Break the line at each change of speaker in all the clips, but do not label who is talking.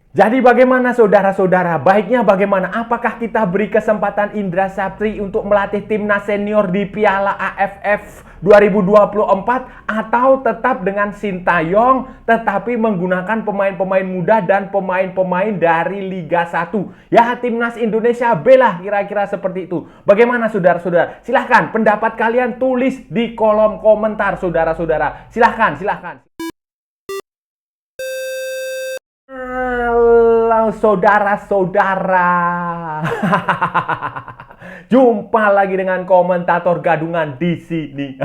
Jadi bagaimana saudara-saudara? Baiknya bagaimana? Apakah kita beri kesempatan Indra Sapri untuk melatih timnas senior di Piala AFF 2024 atau tetap dengan Sintayong tetapi menggunakan pemain-pemain muda dan pemain-pemain dari Liga 1? Ya, timnas Indonesia B lah kira-kira seperti itu. Bagaimana saudara-saudara? Silahkan pendapat kalian tulis di kolom komentar saudara-saudara. Silahkan. Halo saudara-saudara. Jumpa lagi dengan komentator gadungan di sini.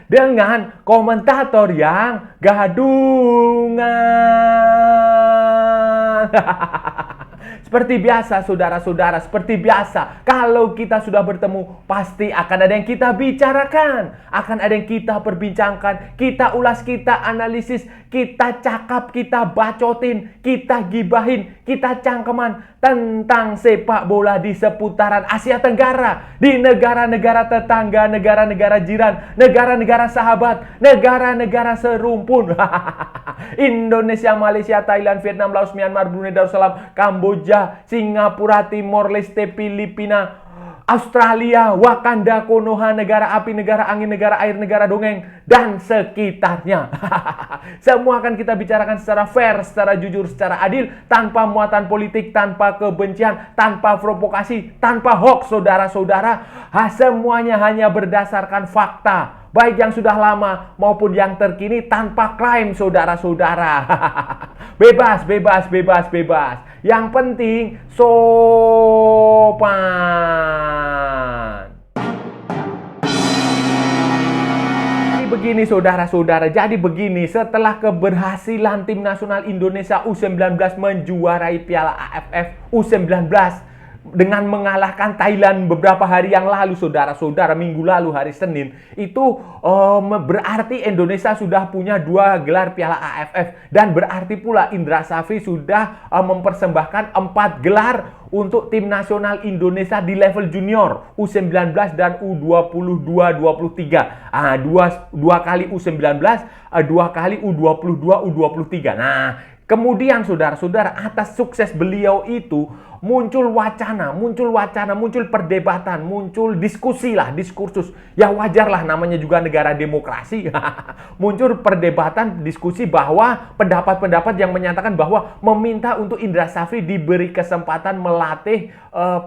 Dengan komentator yang gadungan. Seperti biasa saudara-saudara, seperti biasa, kalau kita sudah bertemu pasti akan ada yang kita bicarakan, akan ada yang kita perbincangkan, kita ulas, kita analisis, kita cakap, kita bacotin, kita gibahin, kita cangkeman tentang sepak bola di seputaran Asia Tenggara, di negara-negara tetangga, negara-negara jiran, negara-negara sahabat, negara-negara serumpun. Indonesia, Malaysia, Thailand, Vietnam, Laos, Myanmar, Brunei Darussalam, Kamboja, Singapura, Timor Leste, Filipina, Australia, Wakanda, Konoha, negara api, negara angin, negara air, negara dongeng, dan sekitarnya. Semua akan kita bicarakan secara fair, secara jujur, secara adil, tanpa muatan politik, tanpa kebencian, tanpa provokasi, tanpa hoax, saudara-saudara. Semuanya hanya berdasarkan fakta, baik yang sudah lama maupun yang terkini, tanpa klaim, saudara-saudara. Bebas. Yang penting sopan. Begini saudara-saudara, jadi begini, setelah keberhasilan tim nasional Indonesia U19 menjuarai Piala AFF U19 dengan mengalahkan Thailand beberapa hari yang lalu, saudara-saudara, minggu lalu hari Senin, itu berarti Indonesia sudah punya 2 gelar Piala AFF, dan berarti pula Indra Safri sudah mempersembahkan 4 gelar untuk tim nasional Indonesia di level junior U19 dan U22-23. Dua kali U19, 2 kali U22, U23. Nah, kemudian saudara-saudara, atas sukses beliau itu muncul wacana, muncul perdebatan, muncul diskusi lah, diskursus. Ya wajar lah, namanya juga negara demokrasi. Muncul perdebatan, diskusi bahwa pendapat-pendapat yang menyatakan bahwa meminta untuk Indra Safri diberi kesempatan melatih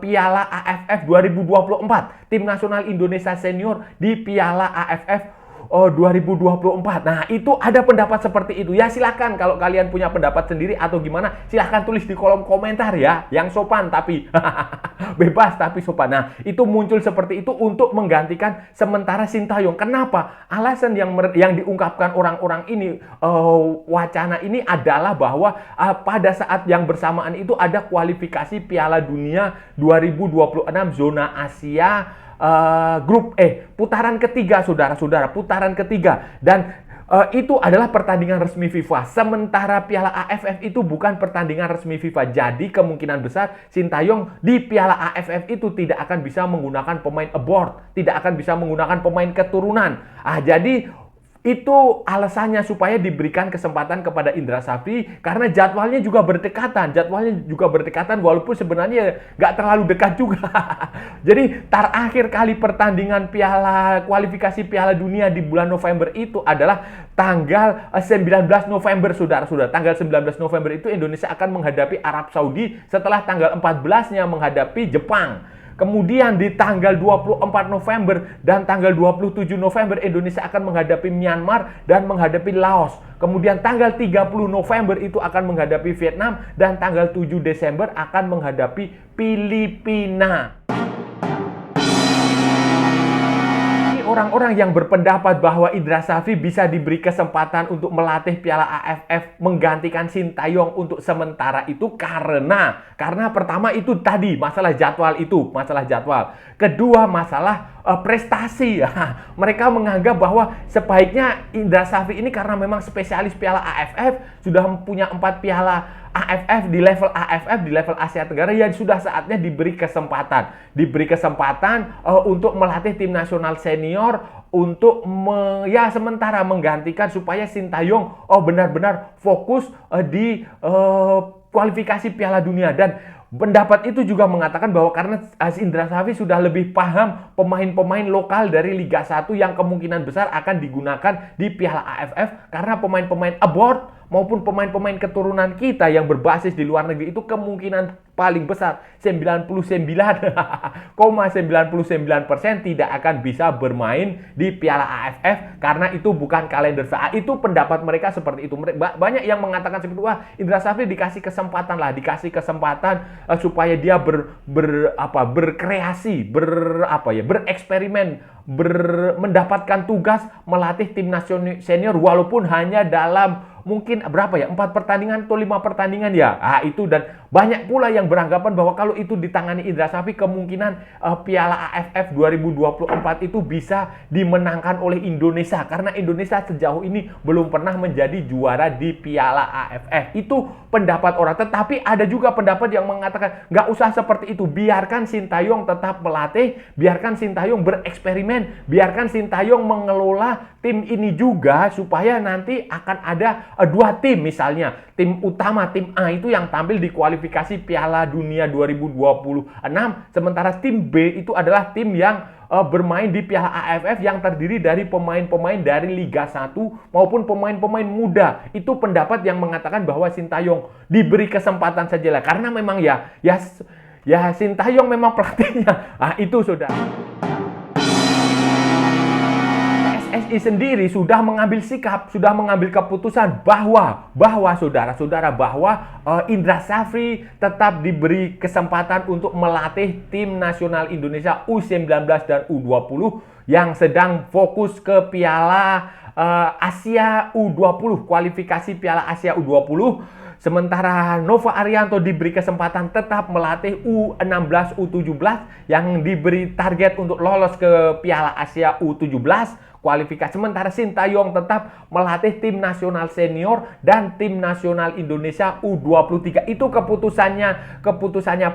Piala AFF 2024. Tim nasional Indonesia senior di Piala AFF 2024. Nah, itu ada pendapat seperti itu. Ya silakan kalau kalian punya pendapat sendiri atau gimana, silahkan tulis di kolom komentar ya. Yang sopan tapi bebas tapi sopan. Nah, itu muncul seperti itu untuk menggantikan sementara Sintayong. Kenapa? Alasan yang diungkapkan orang-orang ini, wacana ini adalah bahwa pada saat yang bersamaan itu ada kualifikasi Piala Dunia 2026 zona Asia grup putaran ketiga, saudara-saudara, putaran ketiga, dan itu adalah pertandingan resmi FIFA. Sementara Piala AFF itu bukan pertandingan resmi FIFA. Jadi kemungkinan besar Sintayong di Piala AFF itu tidak akan bisa menggunakan pemain abroad, tidak akan bisa menggunakan pemain keturunan. Jadi itu alasannya supaya diberikan kesempatan kepada Indra Safri, karena jadwalnya juga berdekatan. Walaupun sebenarnya nggak terlalu dekat juga. Jadi terakhir kali pertandingan kualifikasi Piala Dunia di bulan November itu adalah tanggal 19 November, saudara-saudara. Tanggal 19 November itu Indonesia akan menghadapi Arab Saudi, setelah tanggal 14-nya menghadapi Jepang. Kemudian di tanggal 24 November dan tanggal 27 November Indonesia akan menghadapi Myanmar dan menghadapi Laos. Kemudian tanggal 30 November itu akan menghadapi Vietnam, dan tanggal 7 Desember akan menghadapi Filipina. Orang-orang yang berpendapat bahwa Indra Safri bisa diberi kesempatan untuk melatih Piala AFF menggantikan Sintayong untuk sementara itu karena pertama itu tadi masalah jadwal. Kedua, masalah prestasi. Mereka menganggap bahwa sebaiknya Indra Safri ini karena memang spesialis Piala AFF, sudah punya 4 Piala AFF di level Asia Tenggara, ya sudah saatnya diberi kesempatan untuk melatih tim nasional senior untuk sementara menggantikan supaya Sintayong benar-benar fokus di kualifikasi Piala Dunia. Dan pendapat itu juga mengatakan bahwa karena Indra Shafri sudah lebih paham pemain-pemain lokal dari Liga 1 yang kemungkinan besar akan digunakan di Piala AFF, karena pemain-pemain abroad maupun pemain-pemain keturunan kita yang berbasis di luar negeri itu kemungkinan paling besar 99,99% tidak akan bisa bermain di Piala AFF karena itu bukan kalender. Itu pendapat mereka seperti itu. Banyak yang mengatakan seperti itu, wah Indra Shafri dikasih kesempatan supaya dia berkreasi, bereksperimen, mendapatkan tugas melatih tim nasional senior walaupun hanya dalam mungkin 4 pertandingan atau 5 pertandingan ya. Itu, dan banyak pula yang beranggapan bahwa kalau itu ditangani Indra Shafri kemungkinan Piala AFF 2024 itu bisa dimenangkan oleh Indonesia karena Indonesia sejauh ini belum pernah menjadi juara di Piala AFF. Itu pendapat orang. Tetapi ada juga pendapat yang mengatakan nggak usah seperti itu, biarkan Sintayong tetap melatih, biarkan Sintayong bereksperimen, biarkan Sintayong mengelola tim ini juga supaya nanti akan ada 2 tim, misalnya tim utama, tim A itu yang tampil di kualifikasi Piala Dunia 2026, sementara tim B itu adalah tim yang bermain di Piala AFF yang terdiri dari pemain-pemain dari Liga 1 maupun pemain-pemain muda. Itu pendapat yang mengatakan bahwa Sintayong diberi kesempatan saja lah, karena memang ya Sintayong memang pelatihnya. Itu saudara. PSSI sendiri sudah mengambil sikap, sudah mengambil keputusan bahwa saudara-saudara Indra Shafri tetap diberi kesempatan untuk melatih tim nasional Indonesia U19 dan U20 yang sedang fokus ke Piala Asia U20, kualifikasi Piala Asia U20. Sementara Nova Arianto diberi kesempatan tetap melatih U16, U17 yang diberi target untuk lolos ke Piala Asia U17 kualifikasi. Sementara Sintayong tetap melatih tim nasional senior dan tim nasional Indonesia U23. Itu keputusannya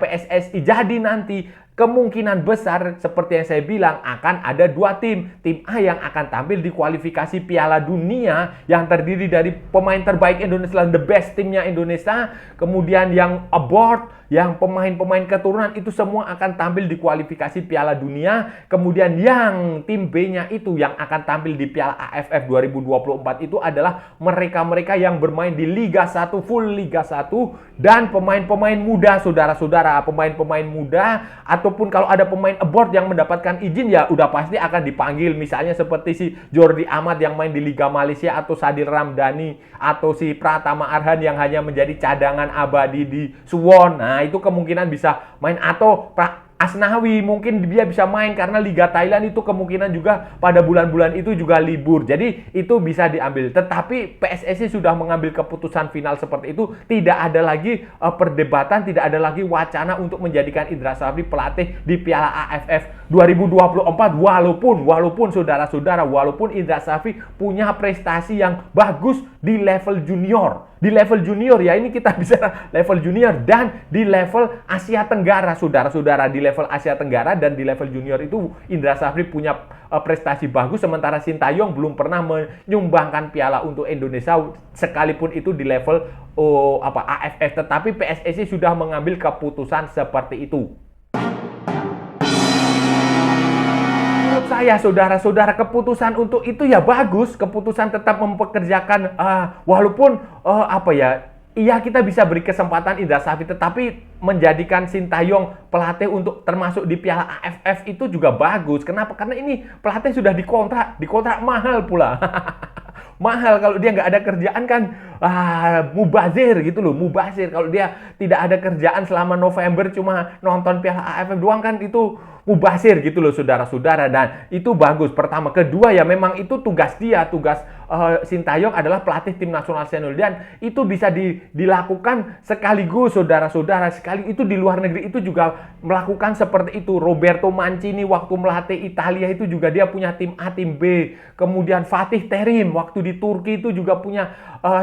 PSSI. Jadi nanti kemungkinan besar seperti yang saya bilang akan ada 2 tim. Tim A yang akan tampil di kualifikasi Piala Dunia yang terdiri dari pemain terbaik Indonesia, the best timnya Indonesia. Kemudian yang abroad, yang pemain-pemain keturunan itu semua akan tampil di kualifikasi Piala Dunia. Kemudian yang tim B-nya itu yang akan tampil di Piala AFF 2024 itu adalah mereka-mereka yang bermain di Liga 1, full Liga 1 dan pemain-pemain muda, saudara-saudara, pemain-pemain muda. Ataupun kalau ada pemain abroad yang mendapatkan izin ya udah pasti akan dipanggil, misalnya seperti si Jordi Amat yang main di Liga Malaysia, atau Sadil Ramdhani, atau si Pratama Arhan yang hanya menjadi cadangan abadi di Suwon. Nah itu kemungkinan bisa main, atau Asnawi mungkin dia bisa main karena Liga Thailand itu kemungkinan juga pada bulan-bulan itu juga libur. Jadi itu bisa diambil. Tetapi PSSI sudah mengambil keputusan final seperti itu. Tidak ada lagi perdebatan, tidak ada lagi wacana untuk menjadikan Indra Shafri pelatih di Piala AFF 2024. Walaupun saudara-saudara, walaupun Indra Shafri punya prestasi yang bagus di level junior. Di level junior ya, ini kita bisa level junior dan di level Asia Tenggara, saudara-saudara. Di level Asia Tenggara dan di level junior itu Indra Shafri punya prestasi bagus, sementara Sintayong belum pernah menyumbangkan piala untuk Indonesia sekalipun itu di level AFF. Tetapi PSSI sudah mengambil keputusan seperti itu. Saya saudara-saudara, keputusan untuk itu ya bagus, keputusan tetap mempekerjakan walaupun iya kita bisa beri kesempatan Indra Shafri, tetapi menjadikan Sintayong pelatih untuk termasuk di Piala AFF itu juga bagus. Kenapa? Karena ini pelatih sudah dikontrak mahal pula. Mahal, kalau dia nggak ada kerjaan kan mubazir gitu loh, mubazir. Kalau dia tidak ada kerjaan selama November cuma nonton Piala AFF doang kan itu mubazir gitu loh saudara-saudara. Dan itu bagus, pertama. Kedua ya memang itu tugas dia, tugas Sintayong adalah pelatih tim nasional senior dan itu bisa dilakukan sekaligus saudara-saudara. Sekali itu di luar negeri itu juga melakukan seperti itu. Roberto Mancini waktu melatih Italia itu juga dia punya tim A, tim B. Kemudian Fatih Terim waktu di Turki itu juga punya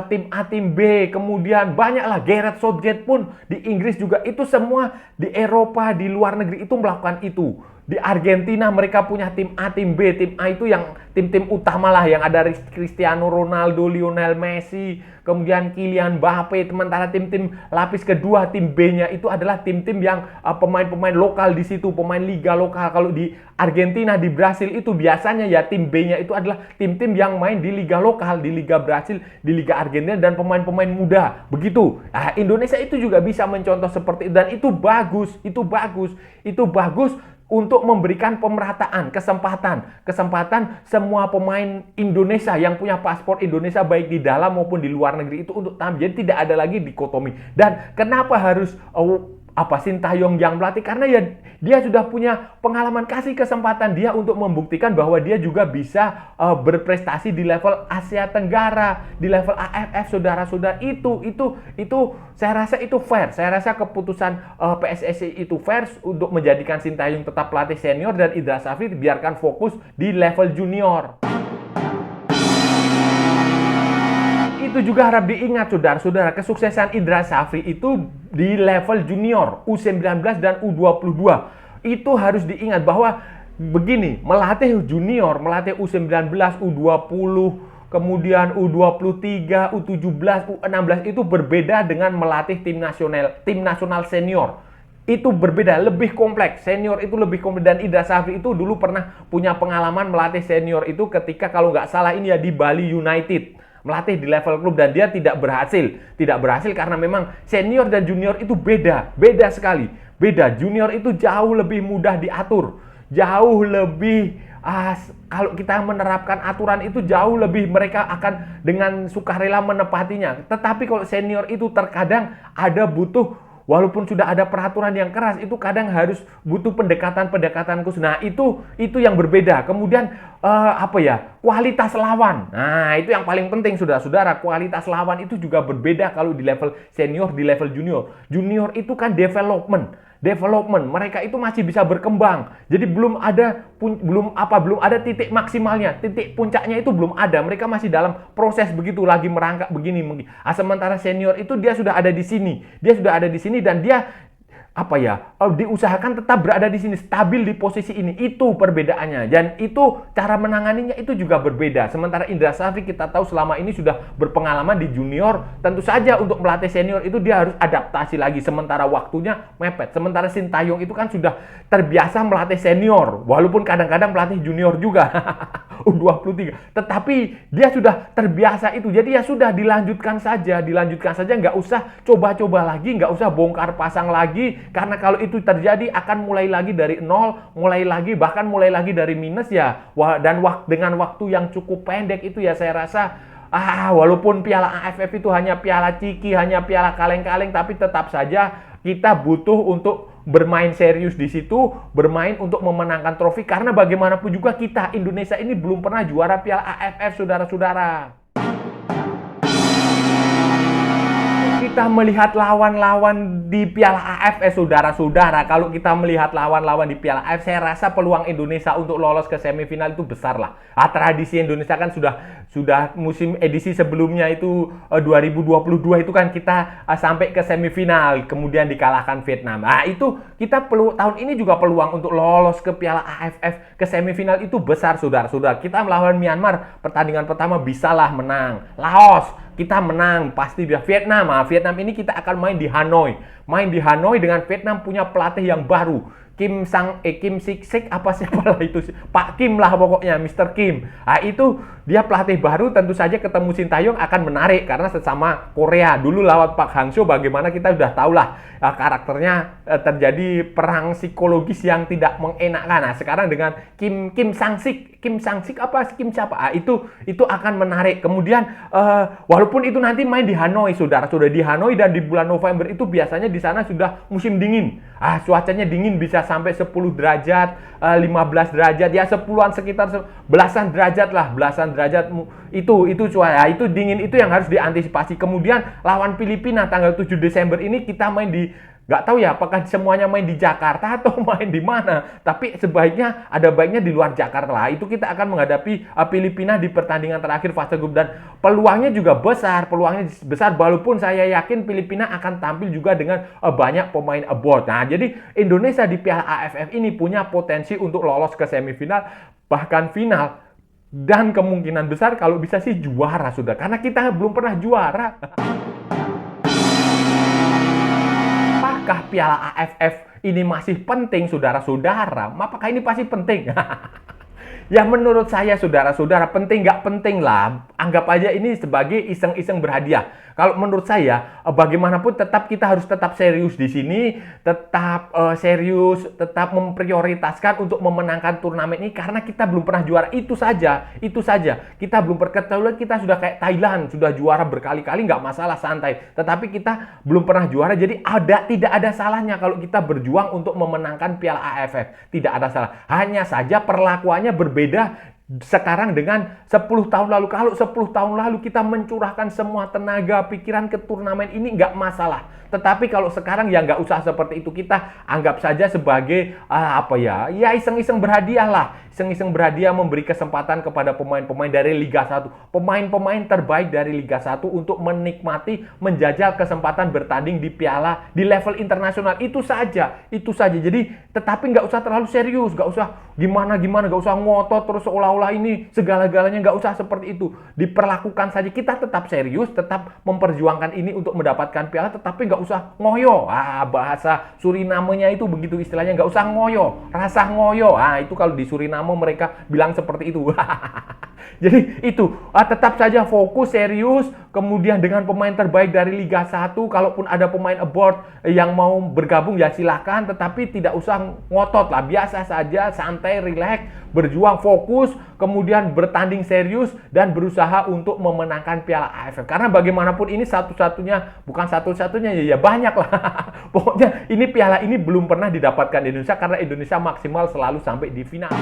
tim A, tim B. Kemudian banyaklah, Gareth Southgate pun di Inggris juga. Itu semua di Eropa, di luar negeri itu melakukan itu. Di Argentina mereka punya tim A, tim B. Tim A itu yang tim-tim utama lah, yang ada Cristiano Ronaldo, Lionel Messi, kemudian Kylian Mbappe. Sementara tim-tim lapis kedua, tim B-nya itu adalah tim-tim yang pemain-pemain lokal di situ, pemain liga lokal. Kalau di Argentina, di Brasil itu biasanya ya tim B-nya itu adalah tim-tim yang main di liga lokal, di liga Brasil, di liga Argentina, dan pemain-pemain muda. Begitu. Nah, Indonesia itu juga bisa mencontoh seperti itu, dan itu bagus, itu bagus untuk memberikan pemerataan, kesempatan semua pemain Indonesia yang punya paspor Indonesia baik di dalam maupun di luar negeri itu untuk tampil. Jadi tidak ada lagi dikotomi. Dan kenapa harus Sintayong yang melatih? Karena ya dia sudah punya pengalaman, kasih kesempatan dia untuk membuktikan bahwa dia juga bisa berprestasi di level Asia Tenggara, di level AFF, saudara-saudara. Itu saya rasa itu fair. Saya rasa keputusan PSSI itu fair untuk menjadikan Sintayong tetap pelatih senior dan Indra Safri biarkan fokus di level junior. Itu juga harap diingat, saudara-saudara, kesuksesan Indra Safri itu di level junior, U19 dan U22. Itu harus diingat bahwa begini, melatih junior, melatih U19, U20, kemudian U23, U17, U16 itu berbeda dengan melatih tim nasional senior. Itu berbeda, lebih kompleks. Senior itu lebih kompleks, dan Indra Safri itu dulu pernah punya pengalaman melatih senior itu ketika kalau nggak salah ini ya di Bali United. Melatih di level klub dan dia tidak berhasil karena memang senior dan junior itu beda sekali. Junior itu jauh lebih mudah diatur, jauh lebih kalau kita menerapkan aturan itu jauh lebih mereka akan dengan sukarela menepatinya. Tetapi kalau senior itu terkadang ada butuh, walaupun sudah ada peraturan yang keras, itu kadang harus butuh pendekatan khusus. Nah, itu yang berbeda. Kemudian kualitas lawan. Nah, itu yang paling penting, saudara-saudara. Kualitas lawan itu juga berbeda kalau di level senior, di level junior. Junior itu kan development. Mereka itu masih bisa berkembang. Jadi belum ada titik maksimalnya, titik puncaknya itu belum ada. Mereka masih dalam proses begitu, lagi merangkak begini. Sementara senior itu dia sudah ada di sini. Dan dia diusahakan tetap berada di sini, stabil di posisi ini. Itu perbedaannya, dan itu cara menanganinya itu juga berbeda. Sementara Indra Safri kita tahu selama ini sudah berpengalaman di junior, tentu saja untuk melatih senior itu dia harus adaptasi lagi, sementara waktunya mepet. Sementara Sintayong itu kan sudah terbiasa melatih senior, walaupun kadang-kadang melatih junior juga U23, tetapi dia sudah terbiasa itu. Jadi ya sudah, dilanjutkan saja, nggak usah coba-coba lagi, nggak usah bongkar pasang lagi. Karena kalau itu terjadi akan mulai lagi dari nol, bahkan mulai lagi dari minus ya. Dan dengan waktu yang cukup pendek itu ya saya rasa walaupun Piala AFF itu hanya piala ciki, hanya piala kaleng-kaleng, tapi tetap saja kita butuh untuk bermain serius di situ, bermain untuk memenangkan trofi. Karena bagaimanapun juga kita Indonesia ini belum pernah juara Piala AFF, saudara-saudara. Kita melihat lawan-lawan di Piala AFF, saudara-saudara. Kalau kita melihat lawan-lawan di Piala AFF, saya rasa peluang Indonesia untuk lolos ke semifinal itu besar lah. Tradisi Indonesia kan sudah musim edisi sebelumnya itu 2022 itu kan kita sampai ke semifinal, kemudian dikalahkan Vietnam. Itu kita tahun ini juga peluang untuk lolos ke Piala AFF ke semifinal itu besar, saudara-saudara. Kita melawan Myanmar, pertandingan pertama bisalah menang. Laos kita menang pasti. Vietnam ini kita akan main di Hanoi dengan Vietnam punya pelatih yang baru, Kim Sik Pak Kim lah pokoknya, Mr. Kim. Itu dia pelatih baru, tentu saja ketemu Sintayong akan menarik karena sesama Korea. Dulu lawan Park Hang-seo bagaimana kita sudah tahu lah karakternya, terjadi perang psikologis yang tidak mengenakan. Sekarang dengan Kim Sang-sik itu akan menarik. Kemudian walaupun itu nanti main di Hanoi, saudara-saudara, di Hanoi, dan di bulan November itu biasanya di sana sudah musim dingin. Cuacanya dingin, bisa sampai 10 derajat, 15 derajat, ya 10-an, sekitar belasan derajat. Itu cuaca, itu dingin itu yang harus diantisipasi. Kemudian lawan Filipina tanggal 7 Desember ini kita main di, nggak tahu ya apakah semuanya main di Jakarta atau main di mana. Tapi sebaiknya ada baiknya di luar Jakarta lah. Itu kita akan menghadapi Filipina di pertandingan terakhir fase grup dan peluangnya juga besar. Peluangnya besar walaupun saya yakin Filipina akan tampil juga dengan banyak pemain abroad. Nah, jadi Indonesia di Piala AFF ini punya potensi untuk lolos ke semifinal bahkan final. Dan kemungkinan besar kalau bisa sih juara sudah. Karena kita belum pernah juara. Apakah Piala AFF ini masih penting, saudara-saudara? Apakah ini pasti penting? Ya menurut saya saudara-saudara penting nggak penting lah. Anggap aja ini sebagai iseng-iseng berhadiah. Kalau menurut saya bagaimanapun tetap kita harus tetap serius di sini, tetap serius, tetap memprioritaskan untuk memenangkan turnamen ini karena kita belum pernah juara. Itu saja. Kita belum pernah, kita sudah kayak Thailand, sudah juara berkali-kali nggak masalah, santai. Tetapi kita belum pernah juara, jadi tidak ada salahnya kalau kita berjuang untuk memenangkan Piala AFF. Tidak ada salah. Hanya saja perlakuannya berbeda sekarang dengan 10 tahun lalu. Kalau 10 tahun lalu kita mencurahkan semua tenaga, pikiran ke turnamen ini nggak masalah. Tetapi kalau sekarang ya nggak usah seperti itu. Kita anggap saja sebagai ya iseng-iseng berhadiah lah. Iseng-iseng berhadiah memberi kesempatan kepada pemain-pemain dari Liga 1. Pemain-pemain terbaik dari Liga 1 untuk menikmati, menjajal kesempatan bertanding di piala di level internasional. Itu saja. Jadi tetapi nggak usah terlalu serius, nggak usah gimana, nggak usah ngotot terus seolah-olah ini segala-galanya, nggak usah seperti itu. Diperlakukan saja, kita tetap serius, tetap memperjuangkan ini untuk mendapatkan piala, tetapi nggak usah ngoyo. Bahasa Surinamenya itu begitu istilahnya, nggak usah ngoyo, rasa ngoyo. Itu kalau di Suriname mereka bilang seperti itu. Jadi itu tetap saja fokus, serius, kemudian dengan pemain terbaik dari Liga 1, kalaupun ada pemain abroad yang mau bergabung ya silahkan, tetapi tidak usah ngotot lah, biasa saja, santai, rileks, berjuang, fokus, kemudian bertanding serius dan berusaha untuk memenangkan Piala AFF. Karena bagaimanapun ini bukan satu-satunya ya banyak lah. Pokoknya ini piala ini belum pernah didapatkan di Indonesia karena Indonesia maksimal selalu sampai di final.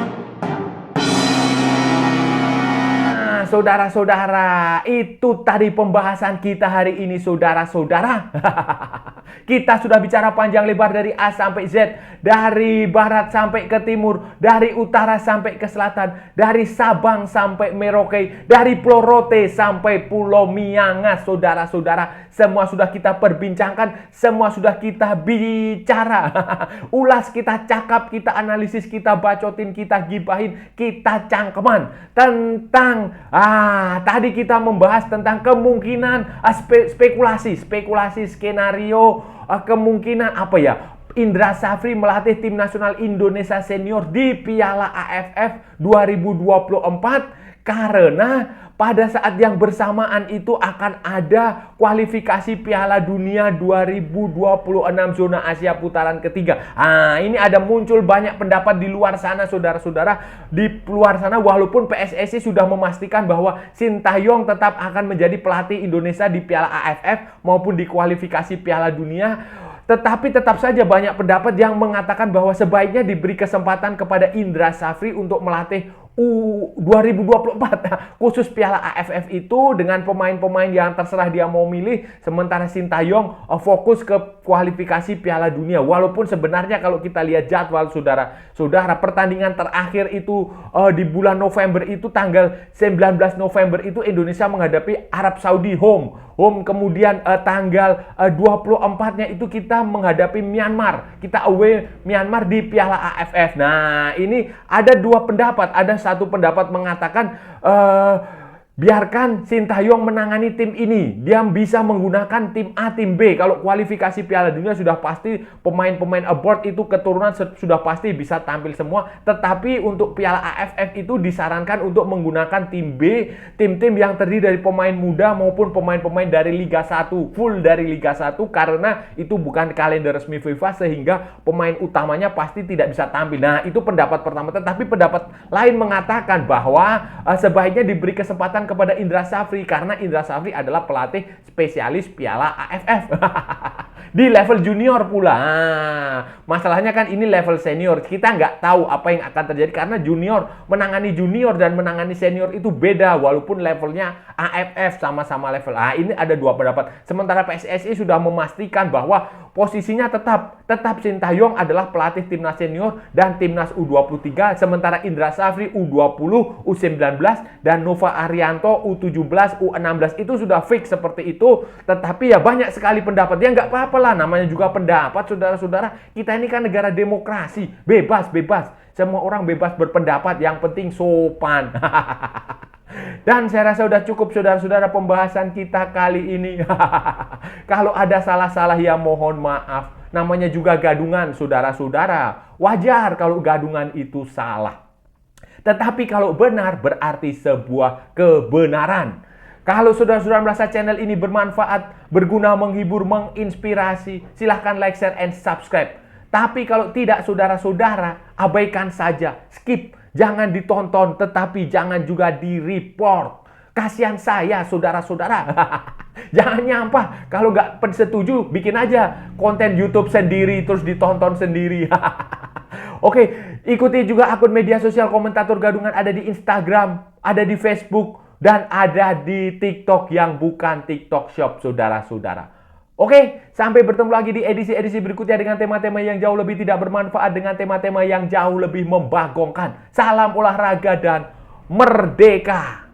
Saudara-saudara, itu tadi pembahasan kita hari ini, saudara-saudara. Kita sudah bicara panjang lebar dari A sampai Z, dari barat sampai ke timur, dari utara sampai ke selatan, dari Sabang sampai Merauke, dari Pulau Rote sampai Pulau Miangas, saudara-saudara. Semua sudah kita perbincangkan, semua sudah kita bicara. Ulas, kita cakap, kita analisis, kita bacotin, kita gibahin, kita cangkeman tentang tadi kita membahas tentang kemungkinan spekulasi skenario, kemungkinan Indra Safri melatih tim nasional Indonesia senior di Piala AFF 2024 karena pada saat yang bersamaan itu akan ada kualifikasi Piala Dunia 2026 zona Asia putaran ketiga. Ini ada muncul banyak pendapat di luar sana, saudara-saudara. Di luar sana walaupun PSSI sudah memastikan bahwa Sintayong tetap akan menjadi pelatih Indonesia di Piala AFF maupun di kualifikasi Piala Dunia, tetapi tetap saja banyak pendapat yang mengatakan bahwa sebaiknya diberi kesempatan kepada Indra Safri untuk melatih U2024 khusus Piala AFF itu dengan pemain-pemain yang terserah dia mau milih, sementara Sintayong fokus ke kualifikasi Piala Dunia. Walaupun sebenarnya kalau kita lihat jadwal saudara, pertandingan terakhir itu di bulan November itu tanggal 19 November itu Indonesia menghadapi Arab Saudi home. Kemudian tanggal 24-nya itu kita menghadapi Myanmar. Kita away Myanmar di Piala AFF. Nah, ini ada dua pendapat. Ada satu pendapat mengatakan biarkan Sintayong menangani tim ini. Dia bisa menggunakan tim A, tim B. Kalau kualifikasi Piala Dunia sudah pasti pemain-pemain abroad itu keturunan sudah pasti bisa tampil semua. Tetapi untuk Piala AFF itu disarankan untuk menggunakan tim B, tim-tim yang terdiri dari pemain muda maupun pemain-pemain dari Liga 1, full dari Liga 1 karena itu bukan kalender resmi FIFA sehingga pemain utamanya pasti tidak bisa tampil. Nah, itu pendapat pertama. Tetapi pendapat lain mengatakan bahwa sebaiknya diberi kesempatan kepada Indra Safri karena Indra Safri adalah pelatih spesialis Piala AFF. Di level junior pula. Masalahnya kan ini level senior. Kita nggak tahu apa yang akan terjadi karena junior menangani junior dan menangani senior itu beda walaupun levelnya AFF sama-sama level A. Ini ada dua pendapat. Sementara PSSI sudah memastikan bahwa posisinya tetap Sintayong adalah pelatih timnas senior dan timnas U23, sementara Indra Safri U20, U19 dan Nova Arianto U17, U16 itu sudah fix seperti itu. Tetapi ya banyak sekali pendapat. Ya nggak apa-apa lah, namanya juga pendapat, saudara-saudara. Kita ini kan negara demokrasi, bebas. Semua orang bebas berpendapat, yang penting sopan. Dan saya rasa sudah cukup saudara-saudara pembahasan kita kali ini. Kalau ada salah-salah ya mohon maaf. Namanya juga gadungan saudara-saudara. Wajar kalau gadungan itu salah. Tetapi kalau benar berarti sebuah kebenaran. Kalau saudara-saudara merasa channel ini bermanfaat, berguna, menghibur, menginspirasi, silahkan like, share, and subscribe. Tapi kalau tidak saudara-saudara, abaikan saja, skip. Jangan ditonton, tetapi jangan juga di-report. Kasihan saya, saudara-saudara. Jangan nyampah. Kalau nggak setuju, bikin aja konten YouTube sendiri, terus ditonton sendiri. Oke, ikuti juga akun media sosial Komentator Gadungan, ada di Instagram, ada di Facebook, dan ada di TikTok yang bukan TikTok Shop, saudara-saudara. Oke, sampai bertemu lagi di edisi-edisi berikutnya dengan tema-tema yang jauh lebih tidak bermanfaat, dengan tema-tema yang jauh lebih membagongkan. Salam olahraga dan merdeka!